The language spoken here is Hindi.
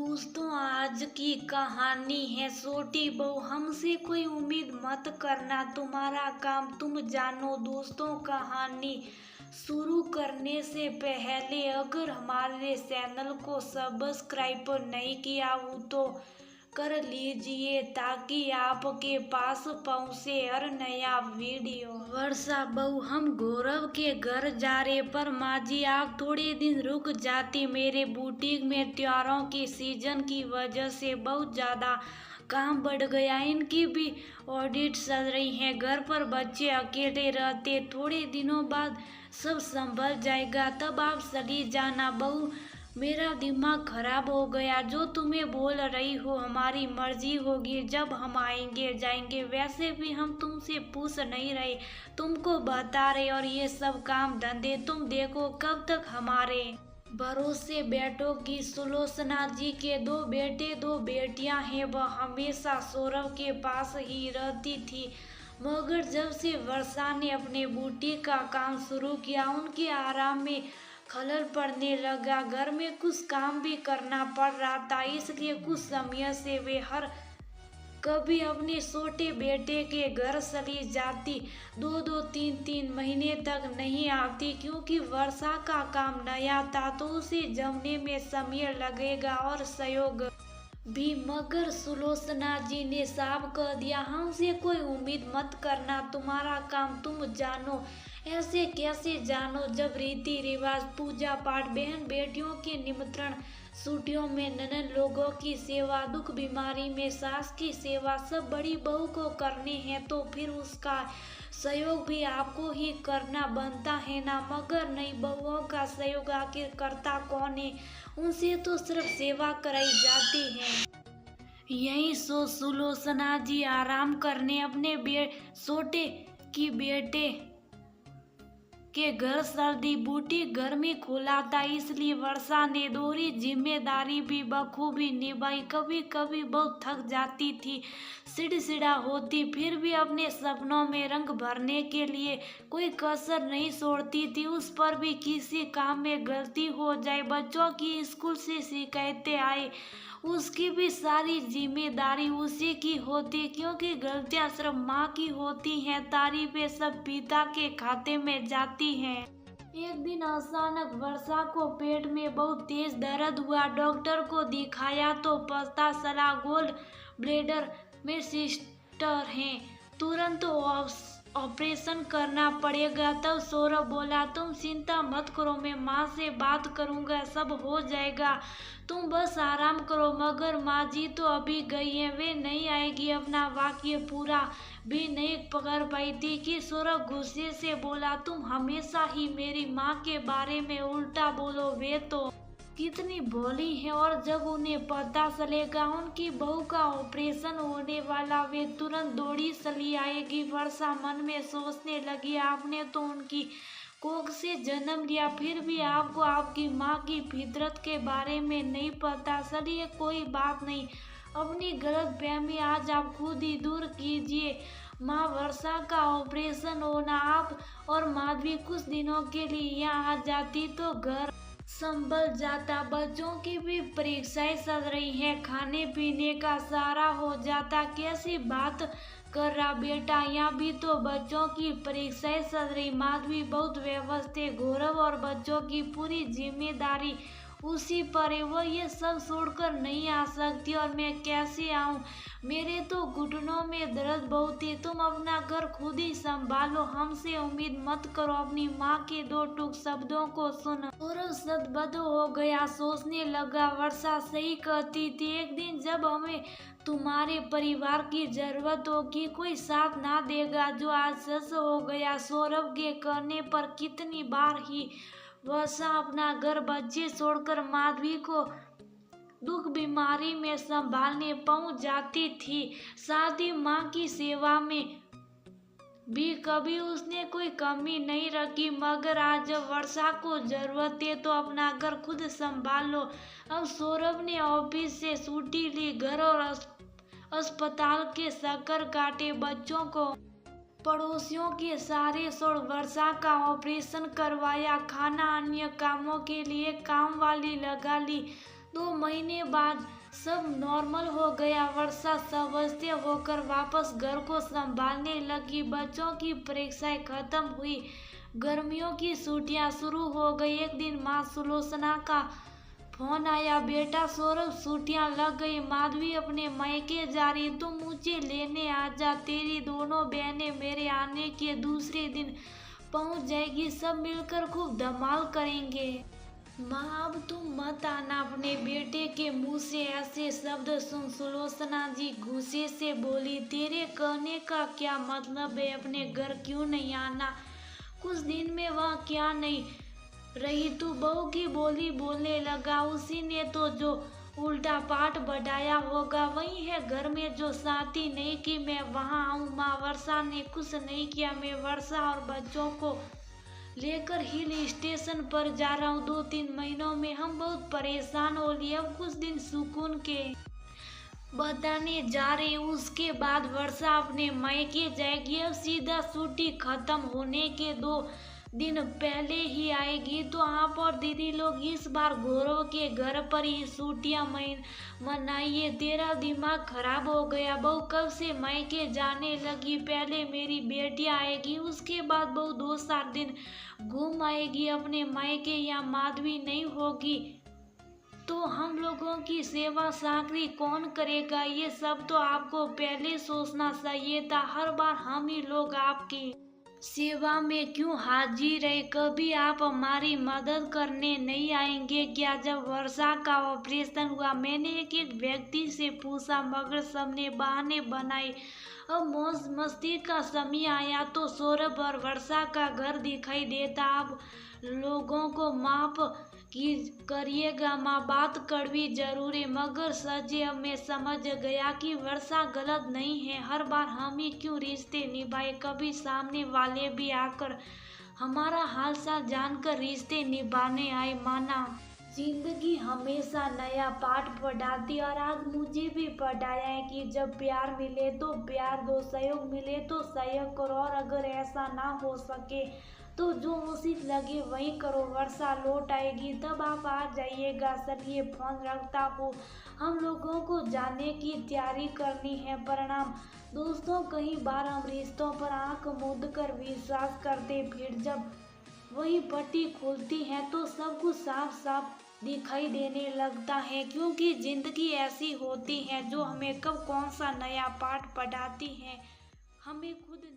दोस्तों, आज की कहानी है छोटी बहू। हमसे कोई उम्मीद मत करना, तुम्हारा काम तुम जानो। दोस्तों, कहानी शुरू करने से पहले अगर हमारे चैनल को सब्सक्राइब नहीं किया हो तो कर लीजिए ताकि आपके पास पहुंचे हर नया वीडियो। वर्षा बहू, हम गौरव के घर जा रहे, पर माँ जी आप थोड़े दिन रुक जाती। मेरे बुटीक में त्योहारों के सीजन की वजह से बहुत ज्यादा काम बढ़ गया। इनकी भी ऑडिट चल रही है। घर पर बच्चे अकेले रहते, थोड़े दिनों बाद सब संभल जाएगा, तब आप चली जाना। बहू, मेरा दिमाग खराब हो गया। जो तुम्हें बोल रही हो हमारी मर्जी होगी, जब हम आएंगे जाएंगे। वैसे भी हम तुमसे पूछ नहीं रहे, तुमको बता रहे। और ये सब काम धंधे तुम देखो कब तक हमारे भरोसे बैठोगी। सुलोचना जी के 2 बेटे 2 बेटियां हैं। वह हमेशा सौरभ के पास ही रहती थी, मगर जब से वर्षा ने अपने बुटीक का काम शुरू किया, उनके आराम में खलल पड़ने लगा। घर में कुछ काम भी करना पड़ रहा था, इसलिए कुछ समय से वे हर कभी अपने छोटे बेटे के घर चली जाती। 2-2 3-3 महीने तक नहीं आती, क्योंकि वर्षा का काम नया था तो उसे जमने में समय लगेगा और सहयोग भी। मगर सुलोचना जी ने साफ कह दिया, हमसे कोई उम्मीद मत करना, तुम्हारा काम तुम जानो। ऐसे कैसे जानो, जब रीति रिवाज, पूजा पाठ, बहन बेटियों के निमंत्रण, छुट्टियों में ननद लोगों की सेवा, दुख बीमारी में सास की सेवा, सब बड़ी बहू को करने हैं, तो फिर उसका सहयोग भी आपको ही करना बनता है ना। मगर नहीं, बहुओं का सहयोग आखिर करता कौन है? उनसे तो सिर्फ सेवा कराई जाती है। यही सोच सुलोचना जी आराम करने अपने छोटे की बेटे के घर सर्दी बुटीक घर में खोला था, इसलिए वर्षा ने दोहरी जिम्मेदारी भी बखूबी निभाई। कभी कभी बहुत थक जाती थी, चिड़चिड़ा होती, फिर भी अपने सपनों में रंग भरने के लिए कोई कसर नहीं छोड़ती थी। उस पर भी किसी काम में गलती हो जाए, बच्चों की स्कूल से शिकायतें आए, उसकी भी सारी जिम्मेदारी उसी की होती, क्योंकि गलतियां सिर्फ माँ की होती हैं, तारीफें सब पिता के खाते में जाती हैं। एक दिन अचानक वर्षा को पेट में बहुत तेज दर्द हुआ। डॉक्टर को दिखाया तो पता चला गोल्ड ब्लेडर में सिस्टर हैं, तुरंत ऑपरेशन करना पड़ेगा। तब सौरभ बोला, तुम चिंता मत करो, मैं माँ से बात करूँगा, सब हो जाएगा, तुम बस आराम करो। मगर माँ जी तो अभी गई हैं, वे नहीं आएगी। अपना वाक्य पूरा भी नहीं पकड़ पाई थी कि सौरभ गुस्से से बोला, तुम हमेशा ही मेरी माँ के बारे में उल्टा बोलो, वे तो कितनी भोली है, और जब उन्हें पता चलेगा उनकी बहू का ऑपरेशन होने वाला, वे तुरंत दौड़ी चली आएगी। वर्षा मन में सोचने लगी, आपने तो उनकी कोख से जन्म लिया, फिर भी आपको आपकी माँ की फितरत के बारे में नहीं पता। चलिए कोई बात नहीं, अपनी गलतफहमी आज आप खुद ही दूर कीजिए। माँ, वर्षा का ऑपरेशन होना, आप और माधवी कुछ दिनों के लिए यहाँ आ जाती तो घर संभल जाता। बच्चों की भी परीक्षाएं चल रही हैं, खाने पीने का सारा हो जाता। कैसी बात कर रहा बेटा, यहाँ भी तो बच्चों की परीक्षाएं चल रही। माधवी बहुत व्यवस्थित, गौरव और बच्चों की पूरी जिम्मेदारी उसी पर है, वो ये सब छोड़कर नहीं आ सकती। और मैं कैसे आऊँ, मेरे तो घुटनों में दर्द बहुत है। तुम अपना घर खुद ही संभालो, हमसे उम्मीद मत करो। अपनी माँ के 2 टूक शब्दों को सुन सौरभ सदबद हो गया, सोचने लगा, वर्षा सही कहती थी। एक दिन जब हमें तुम्हारे परिवार की जरूरत होगी, कोई साथ ना देगा, जो आज सच हो गया। सौरभ के कहने पर कितनी बार ही वर्षा अपना घर बच्चे छोड़कर माधवी को दुख बीमारी में संभालने पहुंच जाती थी, साथ ही माँ की सेवा में भी कभी उसने कोई कमी नहीं रखी। मगर आज जब वर्षा को जरूरत है तो अपना घर खुद संभाल लो। अब सौरभ ने ऑफिस से छुट्टी ली, घर और अस्पताल के चक्कर काटे, बच्चों को पड़ोसियों के सारे छोड़ वर्षा का ऑपरेशन करवाया, खाना अन्य कामों के लिए काम वाली लगा ली। 2 महीने बाद सब नॉर्मल हो गया। वर्षा स्वस्थ होकर वापस घर को संभालने लगी। बच्चों की परीक्षाएं खत्म हुई, गर्मियों की छुट्टियां शुरू हो गई। एक दिन माँ सुलोचना का फोन आया, बेटा सौरभ छुट्टियां लग गई, माधवी अपने मायके जा रही, तुम मुझे लेने आ जा। तेरी दोनों बहनें मेरे आने के दूसरे दिन पहुंच जाएगी, सब मिलकर खूब धमाल करेंगे। माँ अब तुम मत आना। अपने बेटे के मुंह से ऐसे शब्द सुन सुलोचना जी गुस्से से बोली, तेरे कहने का क्या मतलब है? अपने घर क्यों नहीं आना? कुछ दिन में वह क्या नहीं रही, तू बहू की बोली बोलने लगा। उसी ने तो जो उल्टा पाठ बढ़ाया होगा, वही है घर में जो शांति नहीं की मैं वहां आऊं। माँ वर्षा ने कुछ नहीं किया, मैं वर्षा और बच्चों को लेकर हिल स्टेशन पर जा रहा हूँ। 2-3 महीनों में हम बहुत परेशान हो लिए, अब कुछ दिन सुकून के बताने जा रहे हैं, उसके बाद वर्षा अपने मायके जाएगी। अब सीधा छुट्टी खत्म होने के 2 दिन पहले ही आएगी। तो आप और दीदी लोग इस बार गौरव के घर पर ही छुट्टियां मनाइए। तेरा दिमाग खराब हो गया, बहू कब से मायके जाने लगी? पहले मेरी बेटियां आएगी, उसके बाद बहू 2-4 दिन घूम आएगी अपने मायके, या माधवी नहीं होगी तो हम लोगों की सेवा साकरी कौन करेगा? ये सब तो आपको पहले सोचना चाहिए था। हर बार हम ही लोग आपकी सेवा में क्यों हाजिर है? कभी आप हमारी मदद करने नहीं आएंगे क्या? जब वर्षा का ऑपरेशन हुआ, मैंने एक एक व्यक्ति से पूछा, मगर सबने बहाने बनाए। अब मौज मस्ती का समय आया तो सौरभ और वर्षा का घर दिखाई देता। अब लोगों को माफ की करिएगा माँ, बात कड़वी जरूर है, मगर सच अब मैं समझ गया कि वर्षा गलत नहीं है। हर बार हम ही क्यों रिश्ते निभाए? कभी सामने वाले भी आकर हमारा हाल चाल जानकर रिश्ते निभाने आए। माना जिंदगी हमेशा नया पाठ पढ़ाती, और आज मुझे भी पढ़ाया है कि जब प्यार मिले तो प्यार दो, सहयोग मिले तो सहयोग करो, और अगर ऐसा ना हो सके तो जो उचित लगे वही करो। वर्षा लौट आएगी तब आप आ जाइएगा। चलिए फोन रखता हूँ, हम लोगों को जाने की तैयारी करनी है। प्रणाम दोस्तों। कई बार हम रिश्तों पर आंख मूंद कर विश्वास करते, फिर जब वही पट्टी खुलती है तो सब कुछ साफ साफ दिखाई देने लगता है, क्योंकि जिंदगी ऐसी होती है जो हमें कब कौन सा नया पाठ पढ़ाती है, हमें खुद